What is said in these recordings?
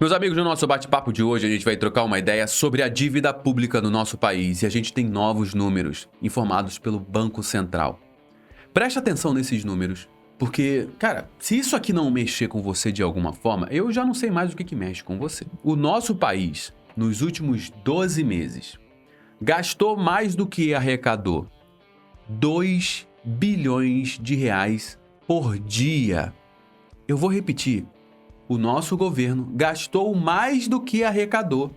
Meus amigos, no nosso bate-papo de hoje a gente vai trocar uma ideia sobre a dívida pública no nosso país e a gente tem novos números informados pelo Banco Central. Preste atenção nesses números, porque, cara, se isso aqui não mexer com você de alguma forma, eu já não sei mais o que mexe com você. O nosso país, nos últimos 12 meses, gastou mais do que arrecadou. 2 bilhões de reais por dia. Eu vou repetir. O nosso governo gastou mais do que arrecadou.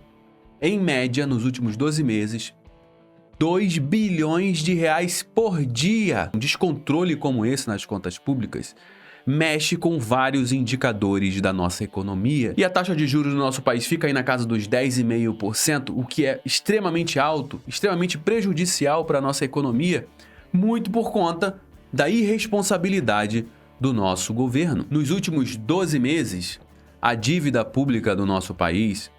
Em média, nos últimos 12 meses, 2 bilhões de reais por dia. Um descontrole como esse nas contas públicas mexe com vários indicadores da nossa economia. E a taxa de juros no nosso país fica aí na casa dos 10,5%, o que é extremamente alto, extremamente prejudicial para a nossa economia, muito por conta da irresponsabilidade do nosso governo. Nos últimos 12 meses, a dívida pública do nosso país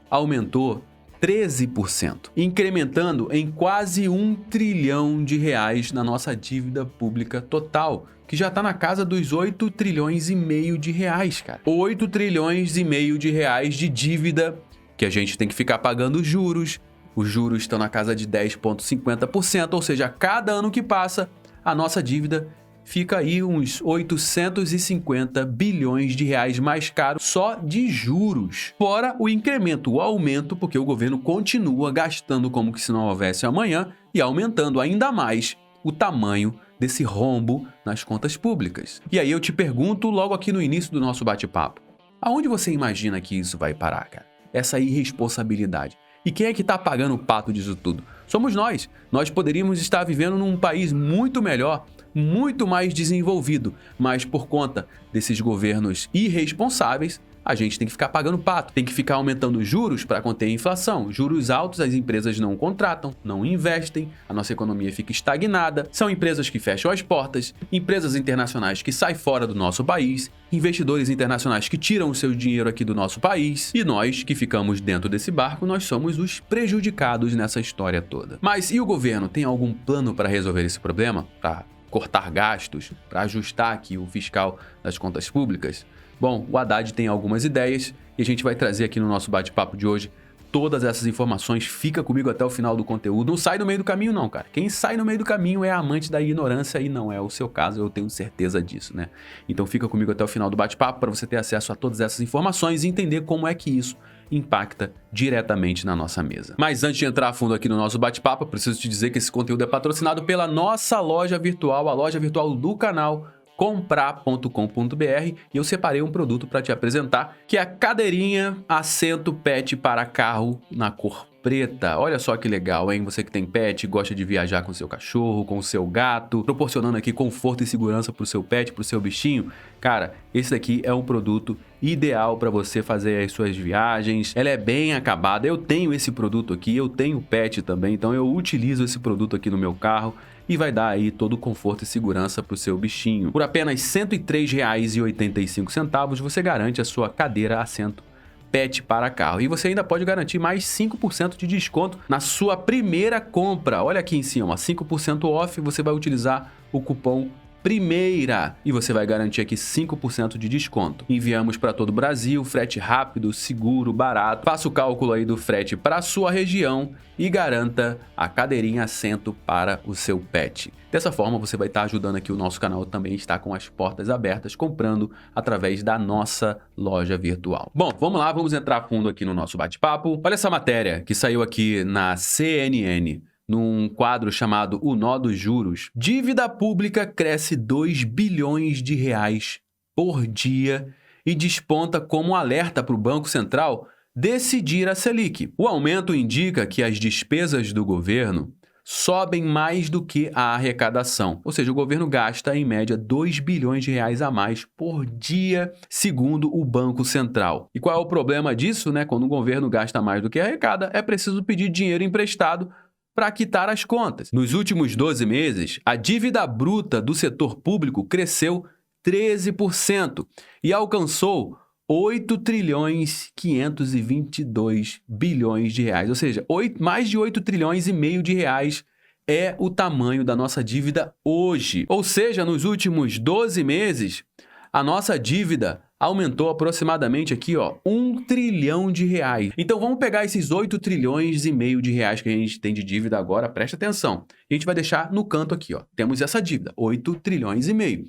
aumentou 13%, incrementando em quase 1 trilhão de reais na nossa dívida pública total, que já está na casa dos 8 trilhões e meio de reais, cara. 8 trilhões e meio de reais de dívida que a gente tem que ficar pagando juros. Os juros estão na casa de 10,50%, ou seja, a cada ano que passa, a nossa dívida fica aí uns 850 bilhões de reais mais caro só de juros. Fora o incremento, o aumento, porque o governo continua gastando como que se não houvesse amanhã e aumentando ainda mais o tamanho desse rombo nas contas públicas. E aí eu te pergunto logo aqui no início do nosso bate-papo, aonde você imagina que isso vai parar, cara? Essa irresponsabilidade. E quem é que está pagando o pato disso tudo? Somos nós. Nós poderíamos estar vivendo num país muito melhor, muito mais desenvolvido, mas por conta desses governos irresponsáveis, a gente tem que ficar pagando pato, tem que ficar aumentando juros para conter a inflação. Juros altos, as empresas não contratam, não investem, a nossa economia fica estagnada, são empresas que fecham as portas, empresas internacionais que saem fora do nosso país, investidores internacionais que tiram o seu dinheiro aqui do nosso país, e nós que ficamos dentro desse barco, nós somos os prejudicados nessa história toda. Mas e o governo tem algum plano para resolver esse problema? Para cortar gastos, para ajustar aqui o fiscal das contas públicas? Bom, o Haddad tem algumas ideias e a gente vai trazer aqui no nosso bate-papo de hoje todas essas informações. Fica comigo até o final do conteúdo. Não sai no meio do caminho não, cara. Quem sai no meio do caminho é amante da ignorância e não é o seu caso, eu tenho certeza disso, né? Então fica comigo até o final do bate-papo para você ter acesso a todas essas informações e entender como é que isso impacta diretamente na nossa mesa. Mas antes de entrar a fundo aqui no nosso bate-papo, eu preciso te dizer que esse conteúdo é patrocinado pela nossa loja virtual, a loja virtual do canal comprar.com.br, e eu separei um produto para te apresentar, que é a cadeirinha assento pet para carro na cor preta. Olha só que legal, hein? Você que tem pet, gosta de viajar com seu cachorro, com o seu gato, proporcionando aqui conforto e segurança para o seu pet, para o seu bichinho. Cara, esse daqui é um produto ideal para você fazer as suas viagens. Ela é bem acabada. Eu tenho esse produto aqui, eu tenho pet também, então eu utilizo esse produto aqui no meu carro e vai dar aí todo o conforto e segurança para o seu bichinho. Por apenas R$ 103,85 você garante a sua cadeira assento pet para carro. E você ainda pode garantir mais 5% de desconto na sua primeira compra. Olha aqui em cima, 5% off, você vai utilizar o cupom PRIMEIRA e você vai garantir aqui 5% de desconto. Enviamos para todo o Brasil, frete rápido, seguro, barato. Faça o cálculo aí do frete para a sua região e garanta a cadeirinha assento para o seu pet. Dessa forma você vai estar ajudando aqui o nosso canal também está com as portas abertas, comprando através da nossa loja virtual. Bom, vamos lá, vamos entrar a fundo aqui no nosso bate-papo. Olha essa matéria que saiu aqui na CNN. Num quadro chamado O Nó dos Juros, dívida pública cresce 2 bilhões de reais por dia e desponta como alerta para o Banco Central decidir a Selic. O aumento indica que as despesas do governo sobem mais do que a arrecadação, ou seja, o governo gasta em média 2 bilhões de reais a mais por dia, segundo o Banco Central. E qual é o problema disso, né? Quando o governo gasta mais do que arrecada, é preciso pedir dinheiro emprestado para quitar as contas. Nos últimos 12 meses, a dívida bruta do setor público cresceu 13% e alcançou 8 trilhões 522 bilhões de reais, ou seja, mais de 8 trilhões e meio de reais é o tamanho da nossa dívida hoje. Ou seja, nos últimos 12 meses, a nossa dívida aumentou aproximadamente aqui, ó, 1 trilhão de reais. Então vamos pegar esses 8 trilhões e meio de reais que a gente tem de dívida agora, presta atenção. A gente vai deixar no canto aqui, ó. Temos essa dívida, 8 trilhões e meio.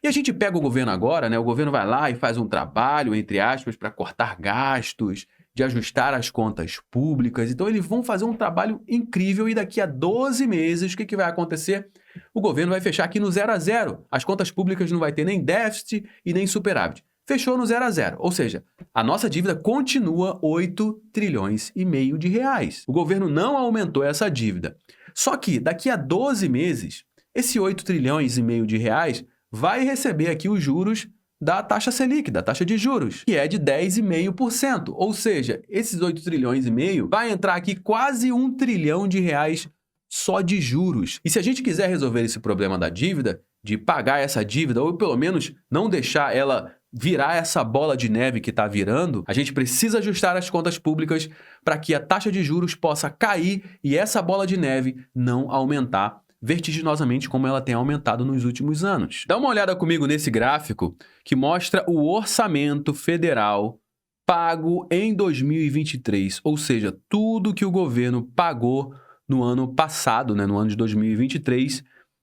E a gente pega o governo agora, né? O governo vai lá e faz um trabalho, entre aspas, para cortar gastos, de ajustar as contas públicas. Então eles vão fazer um trabalho incrível e daqui a 12 meses, o que vai acontecer? O governo vai fechar aqui no 0 a 0. As contas públicas não vai ter nem déficit e nem superávit. Fechou no 0 a 0, ou seja, a nossa dívida continua 8 trilhões e meio de reais. O governo não aumentou essa dívida. Só que daqui a 12 meses, esse 8 trilhões e meio de reais vai receber aqui os juros da taxa Selic, da taxa de juros, que é de 10,5%. Ou seja, esses 8 trilhões e meio vai entrar aqui quase 1 trilhão de reais só de juros. E se a gente quiser resolver esse problema da dívida, de pagar essa dívida, ou pelo menos não deixar ela virar essa bola de neve que está virando, a gente precisa ajustar as contas públicas para que a taxa de juros possa cair e essa bola de neve não aumentar vertiginosamente como ela tem aumentado nos últimos anos. Dá uma olhada comigo nesse gráfico que mostra o orçamento federal pago em 2023, ou seja, tudo que o governo pagou no ano passado, né, no ano de 2023,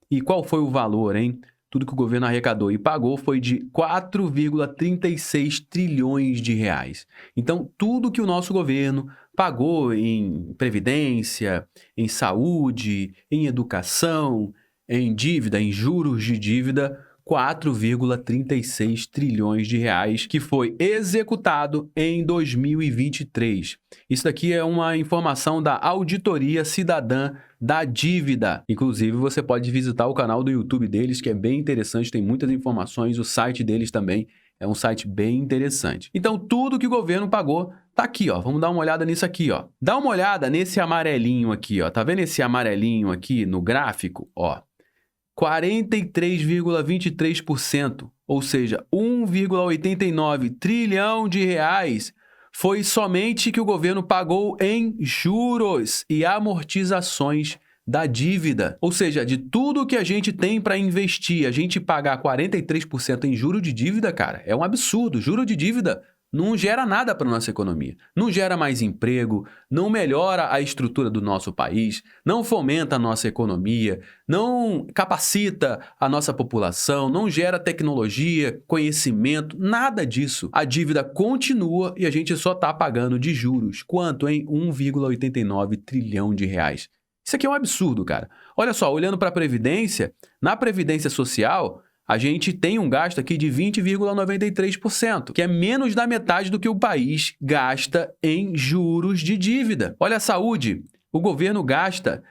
e qual foi o valor, hein? Tudo que o governo arrecadou e pagou foi de 4,36 trilhões de reais. Então, tudo que o nosso governo pagou em previdência, em saúde, em educação, em dívida, em juros de dívida, 4,36 trilhões de reais que foi executado em 2023. Isso daqui é uma informação da Auditoria Cidadã da Dívida. Inclusive, você pode visitar o canal do YouTube deles, que é bem interessante, tem muitas informações. O site deles também é um site bem interessante. Então, tudo que o governo pagou tá aqui, ó. Vamos dar uma olhada nisso aqui, ó. Dá uma olhada nesse amarelinho aqui, ó. Tá vendo esse amarelinho aqui no gráfico? Ó. 43,23%, ou seja, 1,89 trilhão de reais foi somente que o governo pagou em juros e amortizações da dívida. Ou seja, de tudo que a gente tem para investir, a gente pagar 43% em juro de dívida, cara, é um absurdo. Juro de dívida não gera nada para a nossa economia. Não gera mais emprego, não melhora a estrutura do nosso país, não fomenta a nossa economia, não capacita a nossa população, não gera tecnologia, conhecimento, nada disso. A dívida continua e a gente só está pagando de juros. Quanto, hein? 1,89 trilhão de reais. Isso aqui é um absurdo, cara. Olha só, olhando para a Previdência, na Previdência Social, a gente tem um gasto aqui de 20,93%, que é menos da metade do que o país gasta em juros de dívida. Olha a saúde, o governo gasta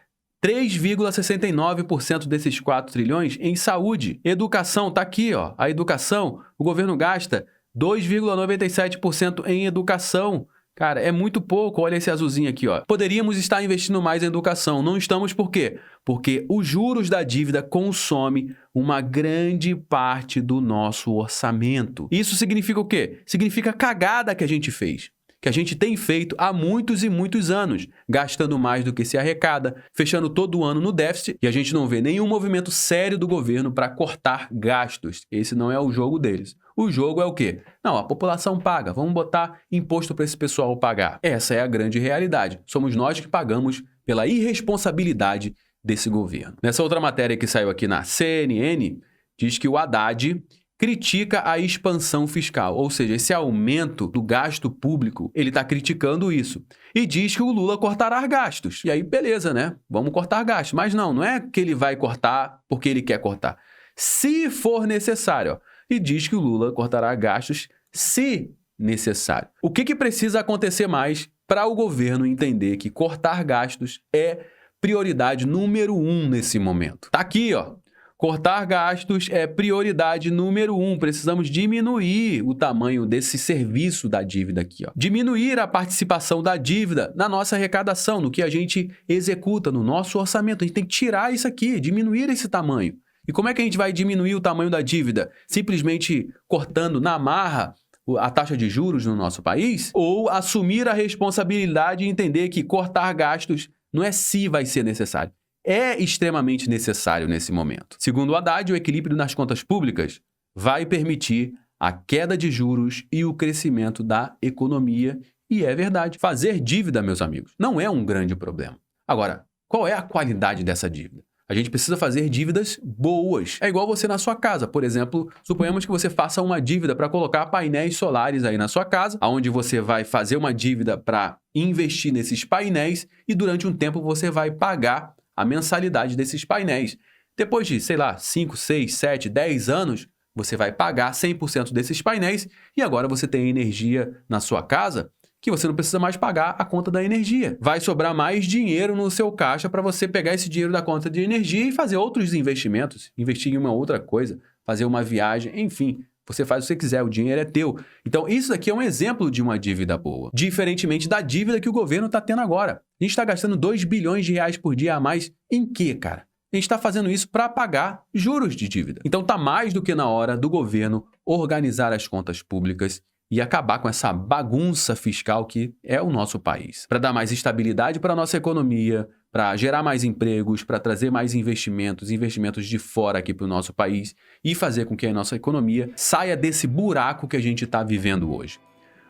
3,69% desses 4 trilhões em saúde. Educação, tá aqui, ó. A educação, o governo gasta 2,97% em educação. Cara, é muito pouco, olha esse azulzinho aqui, ó. Poderíamos estar investindo mais em educação, não estamos por quê? Porque os juros da dívida consomem uma grande parte do nosso orçamento. Isso significa o quê? Significa a cagada que a gente fez, que a gente tem feito há muitos e muitos anos, gastando mais do que se arrecada, fechando todo o ano no déficit, e a gente não vê nenhum movimento sério do governo para cortar gastos. Esse não é o jogo deles. O jogo é o quê? Não, a população paga, vamos botar imposto para esse pessoal pagar. Essa é a grande realidade. Somos nós que pagamos pela irresponsabilidade desse governo. Nessa outra matéria que saiu aqui na CNN, diz que o Haddad critica a expansão fiscal, ou seja, esse aumento do gasto público, ele está criticando isso. E diz que o Lula cortará gastos. E aí, beleza, né? Vamos cortar gastos. Mas não é que ele vai cortar porque ele quer cortar. Se for necessário, ó. E diz que o Lula cortará gastos se necessário. O que precisa acontecer mais para o governo entender que cortar gastos é prioridade número 1 nesse momento? Tá aqui, ó. Cortar gastos é prioridade número 1. Precisamos diminuir o tamanho desse serviço da dívida aqui, ó. Diminuir a participação da dívida na nossa arrecadação, no que a gente executa, no nosso orçamento. A gente tem que tirar isso aqui, diminuir esse tamanho. E como é que a gente vai diminuir o tamanho da dívida? Simplesmente cortando na marra a taxa de juros no nosso país? Ou assumir a responsabilidade e entender que cortar gastos não é se vai ser necessário. É extremamente necessário nesse momento. Segundo o Haddad, o equilíbrio nas contas públicas vai permitir a queda de juros e o crescimento da economia. E é verdade, fazer dívida, meus amigos, não é um grande problema. Agora, qual é a qualidade dessa dívida? A gente precisa fazer dívidas boas. É igual você na sua casa. Por exemplo, suponhamos que você faça uma dívida para colocar painéis solares aí na sua casa, onde você vai fazer uma dívida para investir nesses painéis e durante um tempo você vai pagar a mensalidade desses painéis. Depois de, sei lá, 5, 6, 7, 10 anos, você vai pagar 100% desses painéis e agora você tem energia na sua casa que você não precisa mais pagar a conta da energia. Vai sobrar mais dinheiro no seu caixa para você pegar esse dinheiro da conta de energia e fazer outros investimentos, investir em uma outra coisa, fazer uma viagem, enfim. Você faz o que você quiser, o dinheiro é teu. Então, isso aqui é um exemplo de uma dívida boa. Diferentemente da dívida que o governo está tendo agora. A gente está gastando 2 bilhões de reais por dia a mais em quê, cara? A gente está fazendo isso para pagar juros de dívida. Então, está mais do que na hora do governo organizar as contas públicas e acabar com essa bagunça fiscal que é o nosso país. Para dar mais estabilidade para a nossa economia, para gerar mais empregos, para trazer mais investimentos de fora aqui para o nosso país e fazer com que a nossa economia saia desse buraco que a gente está vivendo hoje.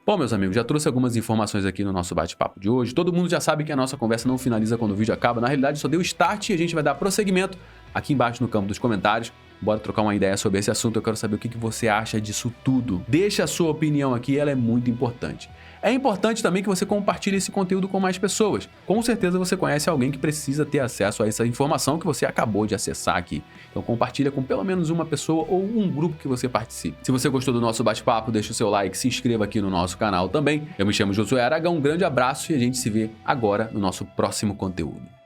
Bom, meus amigos, já trouxe algumas informações aqui no nosso bate-papo de hoje. Todo mundo já sabe que a nossa conversa não finaliza quando o vídeo acaba. Na realidade, só deu start e a gente vai dar prosseguimento aqui embaixo no campo dos comentários. Bora trocar uma ideia sobre esse assunto. Eu quero saber o que você acha disso tudo. Deixa a sua opinião aqui, ela é muito importante. É importante também que você compartilhe esse conteúdo com mais pessoas. Com certeza você conhece alguém que precisa ter acesso a essa informação que você acabou de acessar aqui. Então compartilha com pelo menos uma pessoa ou um grupo que você participe. Se você gostou do nosso bate-papo, deixa o seu like, se inscreva aqui no nosso canal também. Eu me chamo Josué Aragão, um grande abraço e a gente se vê agora no nosso próximo conteúdo.